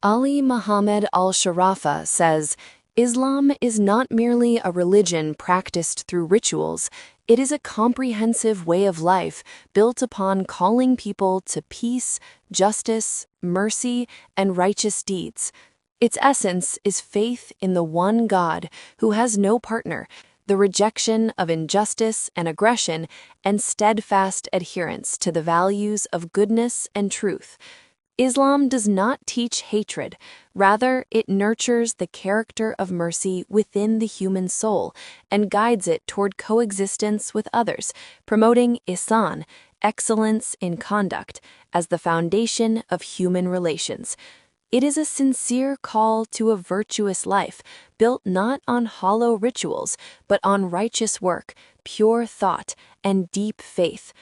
Ali Mohammed Al-Shurafa says, Islam is not merely a religion practiced through rituals, it is a comprehensive way of life built upon calling people to peace, justice, mercy, and righteous deeds. Its essence is faith in the one God who has no partner, the rejection of injustice and aggression, and steadfast adherence to the values of goodness and truth. Islam does not teach hatred, rather it nurtures the character of mercy within the human soul and guides it toward coexistence with others, promoting ihsan, excellence in conduct, as the foundation of human relations. It is a sincere call to a virtuous life, built not on hollow rituals, but on righteous work, pure thought, and deep faith.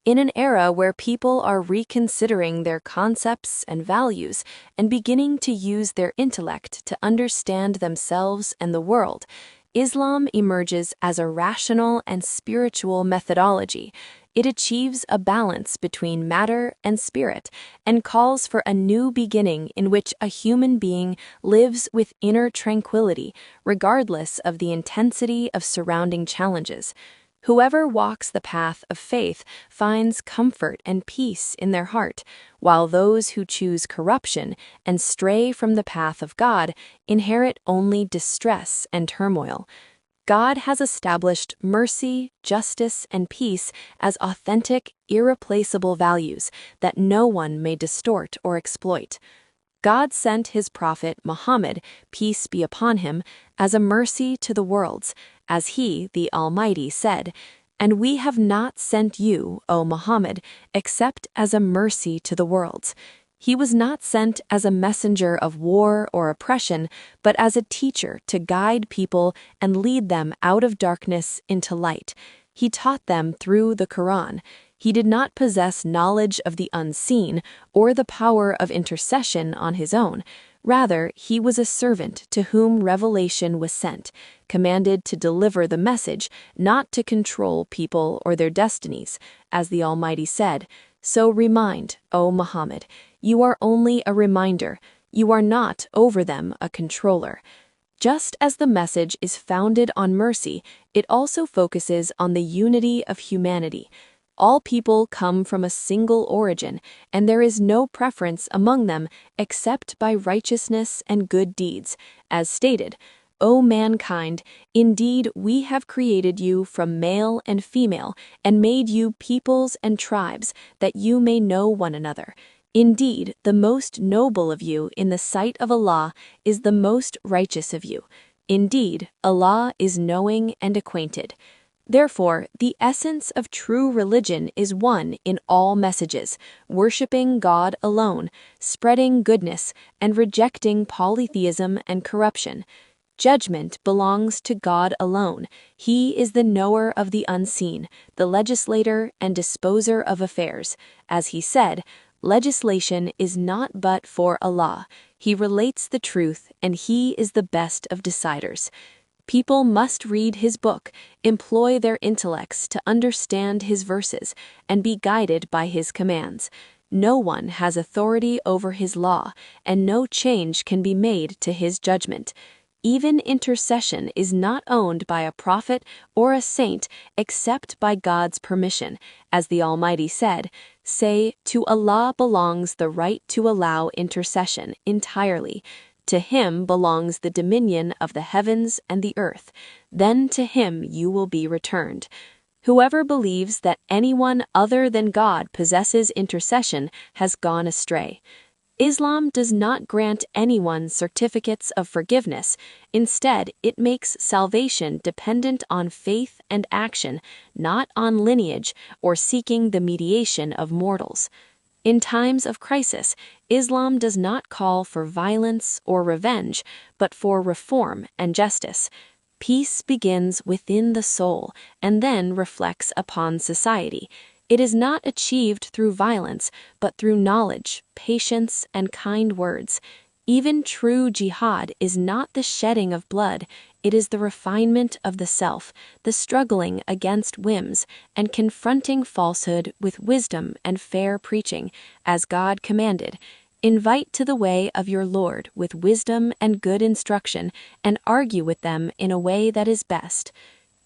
In an era where people are reconsidering their concepts and values and beginning to use their intellect to understand themselves and the world, Islam emerges as a rational and spiritual methodology. It achieves a balance between matter and spirit and calls for a new beginning in which a human being lives with inner tranquility, regardless of the intensity of surrounding challenges. Whoever walks the path of faith finds comfort and peace in their heart, while those who choose corruption and stray from the path of God inherit only distress and turmoil. God has established mercy, justice, and peace as authentic, irreplaceable values that no one may distort or exploit. God sent his prophet Muhammad, peace be upon him, as a mercy to the worlds, as he, the Almighty, said, "And we have not sent you, O Muhammad, except as a mercy to the worlds." He was not sent as a messenger of war or oppression, but as a teacher to guide people and lead them out of darkness into light. He taught them through the Quran. He did not possess knowledge of the unseen or the power of intercession on his own. Rather, he was a servant to whom revelation was sent, commanded to deliver the message, not to control people or their destinies. As the Almighty said, "So remind, O Muhammad, you are only a reminder, you are not over them a controller." Just as the message is founded on mercy, it also focuses on the unity of humanity. All people come from a single origin, and there is no preference among them except by righteousness and good deeds. As stated, "O mankind, indeed we have created you from male and female, and made you peoples and tribes, that you may know one another. Indeed, the most noble of you in the sight of Allah is the most righteous of you. Indeed, Allah is knowing and acquainted." Therefore, the essence of true religion is one in all messages, worshiping God alone, spreading goodness, and rejecting polytheism and corruption. Judgment belongs to God alone. He is the knower of the unseen, the legislator and disposer of affairs. As he said, "Legislation is not but for Allah. He relates the truth, and he is the best of deciders." People must read his book, employ their intellects to understand his verses, and be guided by his commands. No one has authority over his law, and no change can be made to his judgment. Even intercession is not owned by a prophet or a saint except by God's permission. As the Almighty said, "Say, to Allah belongs the right to allow intercession entirely. To him belongs the dominion of the heavens and the earth. Then to him you will be returned." Whoever believes that anyone other than God possesses intercession has gone astray. Islam does not grant anyone certificates of forgiveness. Instead, it makes salvation dependent on faith and action, not on lineage or seeking the mediation of mortals. In times of crisis, Islam does not call for violence or revenge, but for reform and justice. Peace begins within the soul and then reflects upon society. It is not achieved through violence, but through knowledge, patience, and kind words. Even true jihad is not the shedding of blood, it is the refinement of the self, the struggling against whims, and confronting falsehood with wisdom and fair preaching, as God commanded. Invite to the way of your Lord with wisdom and good instruction, and argue with them in a way that is best.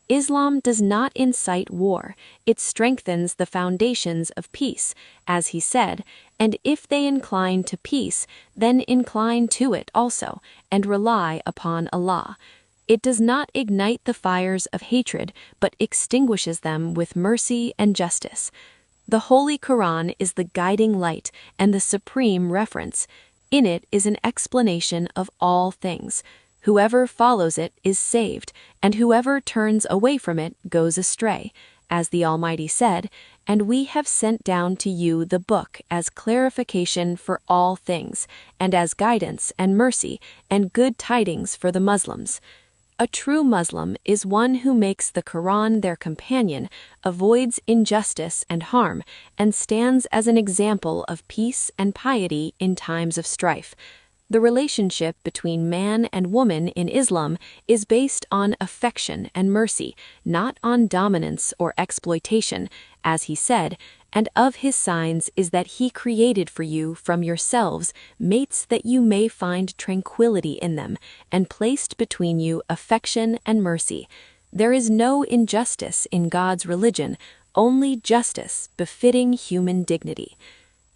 Islam does not incite war, it strengthens the foundations of peace, as he said, and if they incline to peace, then incline to it also, and rely upon Allah. It does not ignite the fires of hatred, but extinguishes them with mercy and justice. The Holy Quran is the guiding light and the supreme reference. In it is an explanation of all things. Whoever follows it is saved, and whoever turns away from it goes astray. As the Almighty said, "And we have sent down to you the book as clarification for all things, and as guidance and mercy and good tidings for the Muslims." A true Muslim is one who makes the Quran their companion, avoids injustice and harm, and stands as an example of peace and piety in times of strife. The relationship between man and woman in Islam is based on affection and mercy, not on dominance or exploitation, as he said, "And of his signs is that he created for you from yourselves mates that you may find tranquility in them, and placed between you affection and mercy. There is no injustice in God's religion, only justice befitting human dignity."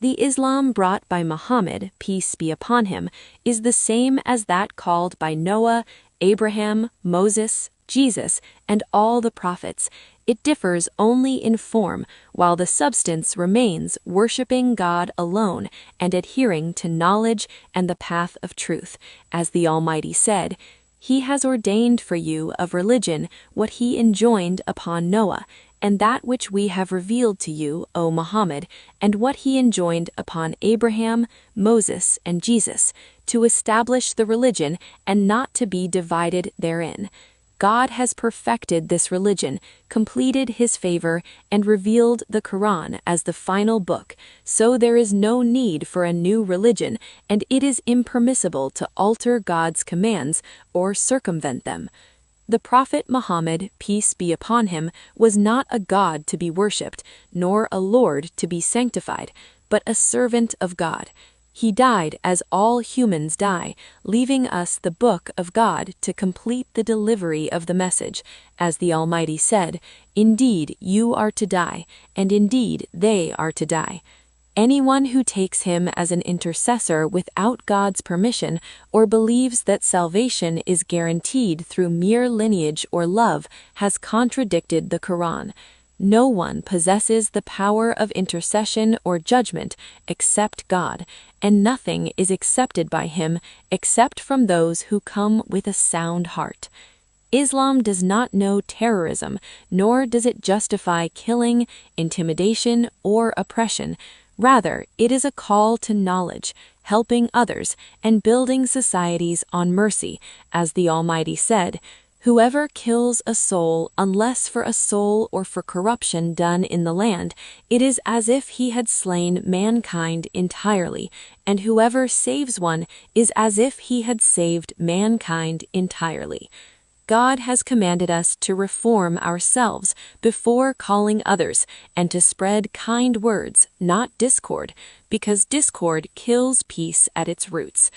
The Islam brought by Muhammad, peace be upon him, is the same as that called by Noah, Abraham, Moses, Jesus, and all the prophets. It differs only in form, while the substance remains worshiping God alone and adhering to knowledge and the path of truth. As the Almighty said, "He has ordained for you of religion what he enjoined upon Noah, and that which we have revealed to you, O Muhammad, and what he enjoined upon Abraham, Moses, and Jesus, to establish the religion and not to be divided therein. God has perfected this religion, completed his favor, and revealed the Quran as the final book, so there is no need for a new religion, and it is impermissible to alter God's commands or circumvent them." The Prophet Muhammad, peace be upon him, was not a god to be worshipped, nor a lord to be sanctified, but a servant of God. He died as all humans die, leaving us the book of God to complete the delivery of the message. As the Almighty said, "Indeed, you are to die, and indeed they are to die." Anyone who takes him as an intercessor without God's permission or believes that salvation is guaranteed through mere lineage or love has contradicted the Quran. No one possesses the power of intercession or judgment except God, and nothing is accepted by him except from those who come with a sound heart. Islam does not know terrorism, nor does it justify killing, intimidation, or oppression. Rather, it is a call to knowledge, helping others, and building societies on mercy. As the Almighty said, "Whoever kills a soul unless for a soul or for corruption done in the land, it is as if he had slain mankind entirely, and whoever saves one is as if he had saved mankind entirely." God has commanded us to reform ourselves before calling others and to spread kind words, not discord, because discord kills peace at its roots.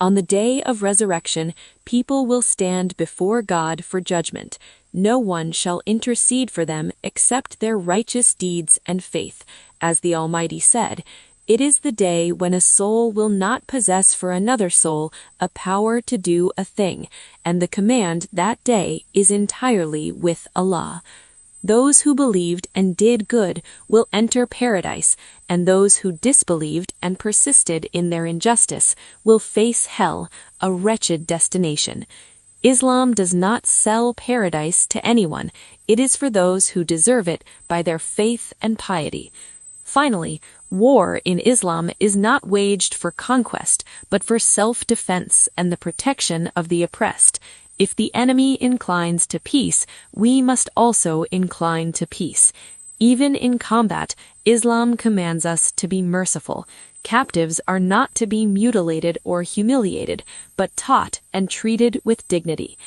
On the day of resurrection, people will stand before God for judgment. No one shall intercede for them except their righteous deeds and faith. As the Almighty said, "It is the day when a soul will not possess for another soul a power to do a thing, and the command that day is entirely with Allah. Those who believed and did good will enter paradise, and those who disbelieved and persisted in their injustice will face hell, a wretched destination." Islam does not sell paradise to anyone. It is for those who deserve it by their faith and piety. Finally, war in Islam is not waged for conquest, but for self-defense and the protection of the oppressed. If the enemy inclines to peace, we must also incline to peace. Even in combat, Islam commands us to be merciful. Captives are not to be mutilated or humiliated, but taught and treated with dignity.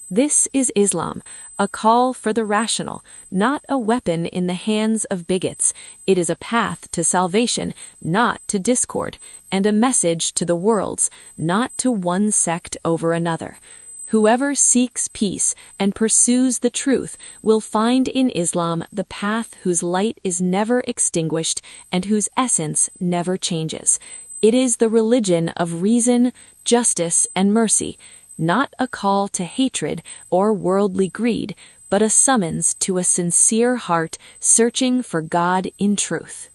This is Islam, a call for the rational, not a weapon in the hands of bigots. It is a path to salvation, not to discord, and a message to the worlds, not to one sect over another. Whoever seeks peace and pursues the truth will find in Islam the path whose light is never extinguished and whose essence never changes. It is the religion of reason, justice, and mercy, not a call to hatred or worldly greed, but a summons to a sincere heart searching for God in truth.